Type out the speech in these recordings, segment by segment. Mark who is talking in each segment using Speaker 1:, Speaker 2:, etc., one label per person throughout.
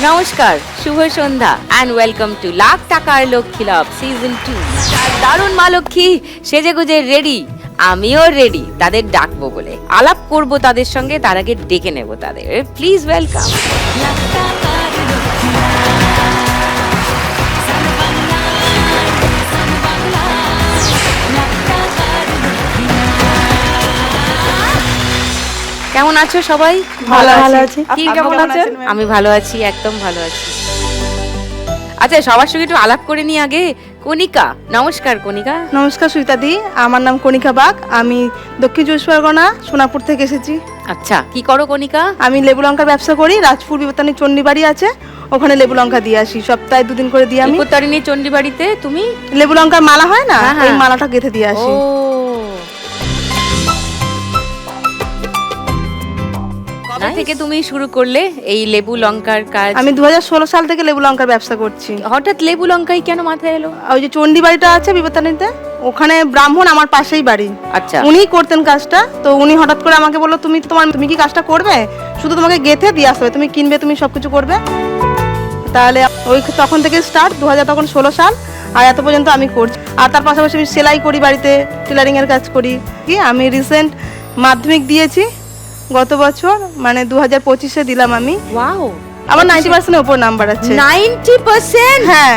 Speaker 1: নমস্কার, শুভ সন্ধ্যা and welcome to lakh টাকার লক্ষ্মী লাভ season 2। দারুণ মা লক্ষ্মী সেজে গুজে রেডি, আমিও রেডি তাদের ডাকবো বলে। আলাপ করব তাদের সঙ্গে, তার আগে ডেকে নেব তাদের। Please welcome. কেমন আছো সবাই?
Speaker 2: ভালো আছি।
Speaker 1: কি কেমন আছেন? আমি ভালো আছি, একদম ভালো আছি। আচ্ছা, সবার সঙ্গে একটু আলাপ করে নি আগে। কণিকা, নমস্কার কণিকা।
Speaker 2: নমস্কার সুইতাদি, আমার নাম কণিকা বাগ। আমি দক্ষিণ চব্বিশ পরগনা সোনাপুর থেকে এসেছি।
Speaker 1: আচ্ছা, কি করো কণিকা?
Speaker 2: আমি লেবু লঙ্কার ব্যবসা করি। রাজপুর বিপত্তানি চণ্ডীবাড়ি আছে, ওখানে লেবু লঙ্কা দিয়ে আসি। সপ্তাহে 2 দিন করে দিই আমি।
Speaker 1: বিপত্তারিণী চণ্ডীবাড়িতে তুমি
Speaker 2: লেবু লঙ্কার মালা হয় না,
Speaker 1: হ্যাঁ,
Speaker 2: ওই
Speaker 1: হ্যাঁ।
Speaker 2: মালাটা গেঁথে দিয়ে আসি।
Speaker 1: কবে থেকে তুমি শুরু করলে এই লেবু লঙ্কার কাজ?
Speaker 2: আমি 2016 সাল থেকে লেবু লঙ্কার ব্যবসা করছি।
Speaker 1: হঠাৎ লেবু লঙ্কাই কেন মাথায় এলো?
Speaker 2: ওই যে চণ্ডীবাড়িটা আছে বিপত্তানিতে, ওখানে ব্রাহ্মণ আমার পাশেই বাড়ি।
Speaker 1: আচ্ছা,
Speaker 2: উনিই করতেন কাজটা। তো উনি হঠাৎ করে আমাকে বললো, তুমি কি কাজটা করবে? শুধু তোমাকে গেঁথে দিয়ে আসবে, তুমি কিনবে, তুমি সবকিছু করবে। তাহলে ওই তখন থেকে স্টার্ট, 2016 সাল, আর এত পর্যন্ত আমি করছি। আর তার পাশাপাশি আমি সেলাই করি, বাড়িতে টেলারিং এর কাজ করি। কি আমি রিসেন্ট মাধ্যমিক দিয়েছি গত বছর, মানে 2025-এ দিলাম আমি।
Speaker 1: ওয়াও,
Speaker 2: আমার 90% উপর নাম্বার আছে।
Speaker 1: 90%?
Speaker 2: হ্যাঁ,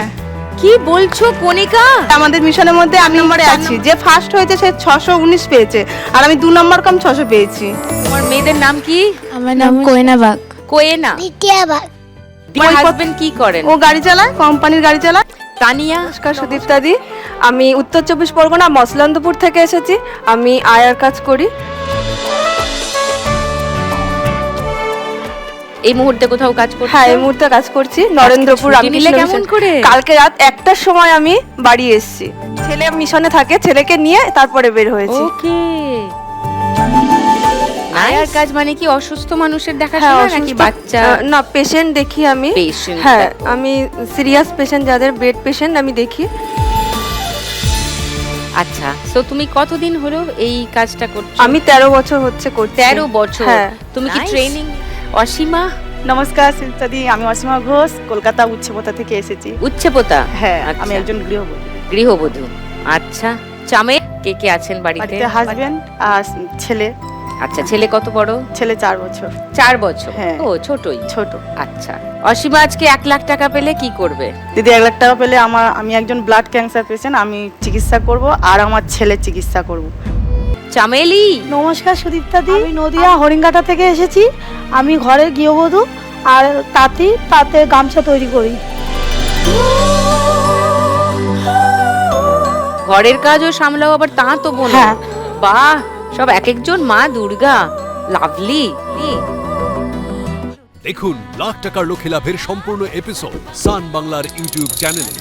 Speaker 1: কি বলছো কণিকা?
Speaker 2: আমাদের মিশনের মধ্যে আমি নম্বরে আছি। যে ফার্স্ট হয়েছে সে 619 পেয়েছে, আর আমি 2 নম্বর কম 600 পেয়েছি।
Speaker 1: তোমার মেয়েদের নাম কি?
Speaker 3: আমার নাম কোয়েনা বাগ।
Speaker 1: কোয়েনা।
Speaker 3: দ্বিতীয় বাগ।
Speaker 1: তোমার হাজবেন্ড কি করেন?
Speaker 2: ও গাড়ি চালায়, কোম্পানির গাড়ি চালায়।
Speaker 1: তানিয়া।
Speaker 4: নমস্কার সুদীপ্তাদি, আমি উত্তর 24 পরগনা মসলন্দপুর থেকে এসেছি। আমি আয়ার কাজ করি।
Speaker 1: এই মুহূর্তে কোথাও কাজ করছো?
Speaker 4: হ্যাঁ, এই মুহূর্তে কাজ করছি নরেন্দ্রপুর।
Speaker 1: ছুটি নিলে কেমন করে?
Speaker 4: কালকে রাত 1টার সময় আমি বাড়ি এসেছি। ছেলে মিশনে থাকে, ছেলেকে নিয়ে তারপরে বের হয়েছি।
Speaker 1: ওকে। আয়ার কাজ মানে কি অসুস্থ মানুষের
Speaker 4: হ্যাঁ,
Speaker 1: দেখাশোনা নাকি
Speaker 4: অসুস্থ
Speaker 1: বাচ্চা?
Speaker 4: না, পেশেন্ট দেখি আমি।
Speaker 1: Patient
Speaker 4: হ্যাঁ,
Speaker 1: দেখো।
Speaker 4: আমি সিরিয়াস পেশেন্ট, যাদের বেড পেশেন্ট আমি দেখি।
Speaker 1: আচ্ছা, তো তুমি কতদিন হলো এই কাজটা করছো?
Speaker 4: আমি 13 বছর হচ্ছে করছি।
Speaker 1: 13 বছর।
Speaker 4: হ্যাঁ।
Speaker 1: তুমি কি ট্রেনিং? অসীমা।
Speaker 5: নমস্কার সুলতাদি, আমি অসীমা ঘোষ, কলকাতা উচ্চপথা থেকে এসেছি।
Speaker 1: উচ্চপোতা?
Speaker 5: হ্যাঁ,
Speaker 1: আচ্ছা।
Speaker 5: আমি একজন গৃহবধূ।
Speaker 1: গৃহবধূ। আচ্ছা, চামে কে কে আছেন বাড়িতে?
Speaker 5: বাড়িতে হাজবেন্ড আর ছেলে।
Speaker 1: আচ্ছা, ছেলে কত বড়?
Speaker 5: ছেলে 4 বছর।
Speaker 1: 4 বছর।
Speaker 5: হ্যাঁ।
Speaker 1: ও, ছোটই।
Speaker 5: ছোট।
Speaker 1: আচ্ছা, অসীমা আজকে 1 লাখ টাকা পেলে কি করবে?
Speaker 5: দিদি 1 লাখ টাকা পেলে আমি একজন ব্লাড ক্যান্সার পেশেন্ট, আমি চিকিৎসা করব আর আমার ছেলের চিকিৎসা করব।
Speaker 1: চামেলি।
Speaker 6: নমস্কার সুদীপ্তাদি, আমি নদিয়া হরিঙ্গাটা থেকে এসেছি। আমি ঘরের গৃহবধূ আর তাতে গামছা তৈরি করি।
Speaker 1: ঘরের কাজও সামলাও, আবার তাঁতও বোনো?
Speaker 6: হ্যাঁ।
Speaker 1: বাহ, সব এক একজন মা দুর্গা। লাভলি।
Speaker 7: দেখুন লাখ টাকার লক্ষ্মী লাভের সম্পূর্ণ এপিসোড সান বাংলার ইউটিউব চ্যানেলে।